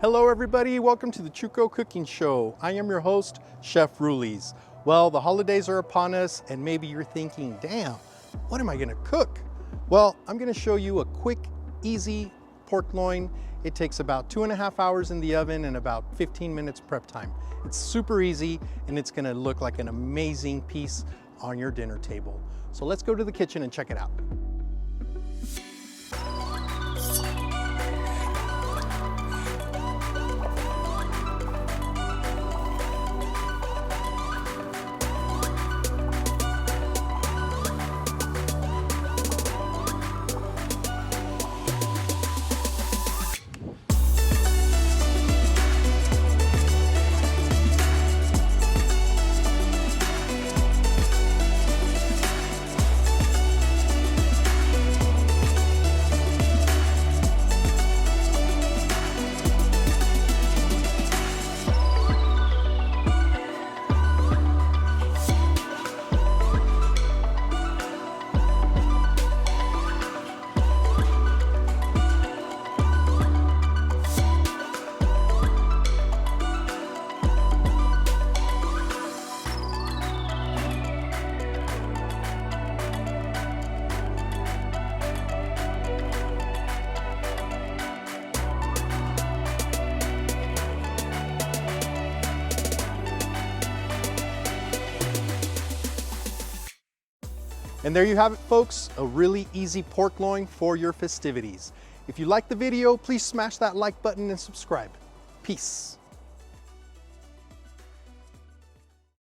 Hello everybody, welcome to the Chuco Cooking Show. I am your host, Chef Rulies. Well, the holidays are upon us and maybe you're thinking, damn, what am I gonna cook? Well, I'm gonna show you a quick, easy pork loin. It takes about 2.5 hours in the oven and about 15 minutes prep time. It's super easy and it's gonna look like an amazing piece on your dinner table. So let's go to the kitchen and check it out. And there you have it, folks, a really easy pork loin for your festivities. If you liked the video, please smash that like button and subscribe. Peace.